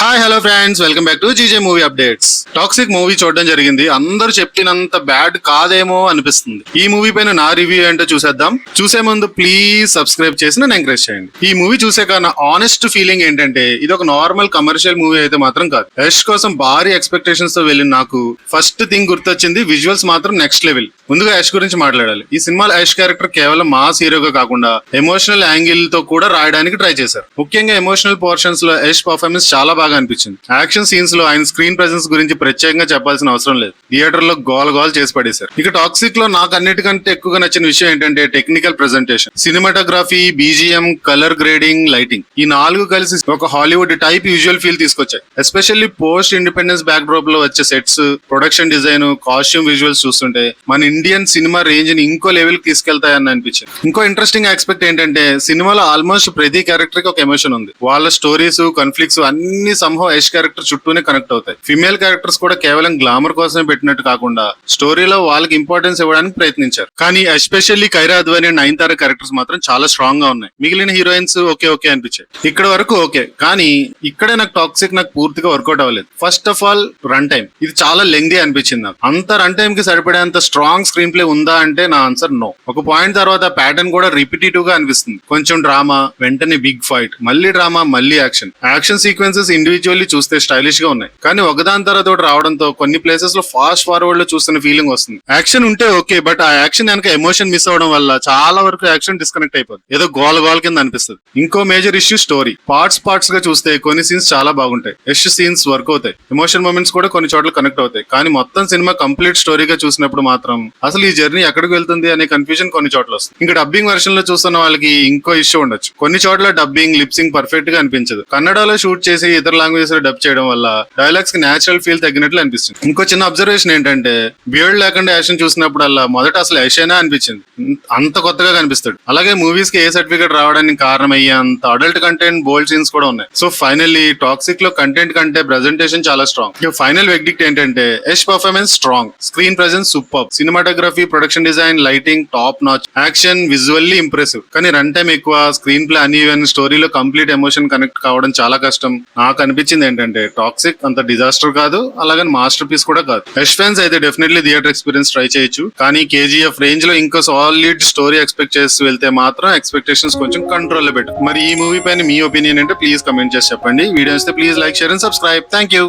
Hi hello friends, welcome back to GJ movie updates. Toxic movie చూడడం జరిగింది. అందరూ చెప్పినంత బ్యాడ్ కాదేమో అనిపిస్తుంది. ఈ మూవీ పైన నా రివ్యూ ఏంటో చూసేద్దాం. చూసే ముందు ప్లీజ్ సబ్స్క్రైబ్ చేసి నన్ను ఎంకరేజ్ చేయండి. ఈ మూవీ చూసాక నా ఆనెస్ట్ ఫీలింగ్ ఏంటంటే, ఇది ఒక నార్మల్ కమర్షియల్ మూవీ అయితే మాత్రం కాదు. యష్ కోసం భారీ ఎక్స్పెక్టేషన్స్ తో వెళ్ళిన నాకు ఫస్ట్ థింగ్ గుర్తొచ్చింది, విజువల్స్ మాత్రం నెక్స్ట్ లెవెల్. ముందుగా యష్ గురించి మాట్లాడాలి. ఈ సినిమాలో యష్ క్యారెక్టర్ కేవలం మాస్ హీరోగా కాకుండా ఎమోషనల్ యాంగిల్ తో కూడా రాయడానికి ట్రై చేశారు. ముఖ్యంగా ఎమోషనల్ పోర్షన్స్ లో యష్ పర్ఫార్మెన్స్ చాలా బాగా అనిపించింది. యాక్షన్ సీన్స్ లో ఆయన స్క్రీన్ ప్రెసెన్స్ గురించి ప్రత్యేకంగా చెప్పాల్సిన అవసరం లేదు. థియేటర్ లో గోల్ చేసి పడేశారు. ఇక టాక్సిక్ లో నాకు అన్నిటికంటే ఎక్కువగా నచ్చిన విషయం ఏంటంటే technical presentation, cinematography, BGM, colour grading, lighting. ఈ నాలుగు కలిసి ఒక హాలీవుడ్ టైప్ యూజువల్ ఫీల్ తీసుకొచ్చాయి. Especially post independence backdrop లో వచ్చే sets, production design, costume visuals చూస్తుంటే మన ఇండియన్ సినిమా రేంజ్ ని ఇంకో లెవెల్ కి తీసుకెళ్తాయని అనిపించింది. ఇంకో ఇంట్రెస్టింగ్ ఆస్పెక్ట్ ఏంటంటే సినిమాలో ఆల్మోస్ట్ ప్రతి క్యారెక్టర్ కి ఒక ఎమోషన్ ఉంది. వాళ్ళ స్టోరీస్, కాన్ఫ్లిక్ట్స్ అన్ని సంహో యష్ క్యారెక్టర్ చుట్టూనే కనెక్ట్ అవుతాయి. ఫిమేల్ క్యారెక్టర్స్ కూడా కేవలం గ్లామర్ కోసమే పెట్టినట్టు కాకుండా స్టోరీలో వాళ్ళకి ఇంపార్టెన్స్ ఇవ్వడానికి ప్రయత్నించారు. కానీ especially Kiara Advani and Nayanthara characters మాత్రం చాలా స్ట్రాంగ్ గా ఉన్నాయి. మిగిలిన హీరోయిన్స్ ఓకే అనిపించాయి. ఇక్కడ వరకు ఓకే, కానీ ఇక్కడే నాకు టాక్సిక్ పూర్తిగా వర్కౌట్ అవ్వలేదు. First of all run time, ఇది చాలా లెంగ్దీ అనిపించింది నాకు. అంత రన్ టైం కి సరిపడేంత స్ట్రాంగ్ స్క్రీన్ ప్లే ఉందా అంటే నా ఆన్సర్ నో. ఒక పాయింట్ తర్వాత ప్యాటర్న్ కూడా రిపిటేటివ్ గా అనిపిస్తుంది. కొంచెం డ్రామా, వెంటనే బిగ్ ఫైట్, మళ్ళీ డ్రామా, మళ్ళీ యాక్షన్ సీక్వెన్సెస్ ఇండివిజువల్లీ చూస్తే స్టైలిష్ గా ఉన్నాయి. కానీ ఒకదాని తర్వాత ఒకటి రావడంతో కొన్ని ప్లేసెస్ లో ఫాస్ట్ ఫార్వర్డ్ లో చూస్తున్న ఫీలింగ్ వస్తుంది. యాక్షన్ ఉంటే ఓకే, బట్ ఆ యాక్షన్ వెనక ఎమోషన్ మిస్ అవడం వల్ల చాలా వరకు యాక్షన్ డిస్కనెక్ట్ అయిపోతుంది. ఏదో గోల్ కింద అనిపిస్తుంది. ఇంకో మేజర్ ఇష్యూ స్టోరీ. పార్ట్స్ గా చూస్తే కొన్ని సీన్స్ చాలా బాగుంటాయి. యష్ సీన్స్ వర్క్ అవుతాయి. ఎమోషన్ మూమెంట్స్ కూడా కొన్ని చోట్ల కనెక్ట్ అవుతాయి. కానీ మొత్తం సినిమా కంప్లీట్ స్టోరీగా చూసినప్పుడు మాత్రం అసలు ఈ జర్నీ ఎక్కడికి వెళ్తుంది అనే కన్ఫ్యూజన్ కొన్ని చోట్ల వస్తుంది. ఇంకా డబ్బింగ్ వర్షన్ లో చూస్తున్న వాళ్ళకి ఇంకో ఇష్యూ ఉండొచ్చు. కొన్ని చోట్ల డబ్బింగ్, లిప్సింగ్ పర్ఫెక్ట్ గా అనిపించదు. కన్నడలో షూట్ చేసి ఇతర లాంగ్వేజెస్ లో డబ్ చేయడం వల్ల డైలాగ్స్ కి నేచురల్ ఫీల్ తగ్గినట్లు అనిపిస్తుంది. ఇంకో చిన్న అబ్జర్వేషన్ ఏంటంటే బియర్డ్ లేకుండా యాక్షన్ చూసినప్పుడల్లా మొదట అసలు యాషేనా అనిపించింది. అంత కొత్తగా కనిపిస్తాడు. అలాగే మూవీస్ కి ఏ సర్టిఫికేట్ రావడానికి కారణం అయ్యేంత అడల్ట్ కంటెంట్, బోల్డ్ సీన్స్ కూడా ఉన్నాయి. సో ఫైనల్లీ టాక్సిక్ లో కంటెంట్ కంటే ప్రెజెంటేషన్ చాలా స్ట్రాంగ్. ఫైనల్ వెర్డిక్ట్ ఏంటంటే Yash performance strong, screen presence super, cinematography, production design, lighting top notch, action visually impressive. కానీ రన్ టైం ఎక్కువ, స్క్రీన్ ప్లే అన్ఈవెన్, స్టోరీలో complete emotion connect కావడం చాలా కష్టం. నాకు అనిపించింది ఏంటంటే టాక్సిక్ అంత డిజాస్టర్ కాదు, అలాగని మాస్టర్ పీస్ కూడా కాదు. యష్ ఫ్యాన్స్ అయితే డెఫినెట్లీ థియేటర్ ఎక్స్పీరియన్స్ ట్రై చేయొచ్చు. కానీ కేజీఎఫ్ రేంజ్ లో ఇంకో సాలిడ్ స్టోరీ ఎక్స్పెక్ట్ చేసి వెళ్తే మాత్రం ఎక్స్పెక్టేషన్స్ కొంచెం కంట్రోల్ లో పెట్టు. మరి ఈ మూవీ పైన మీ ఒపీనియన్ అంటే ప్లీజ్ కమెంట్ చేసి చెప్పండి. వీడియో వస్తే please like, share and subscribe. Thank you.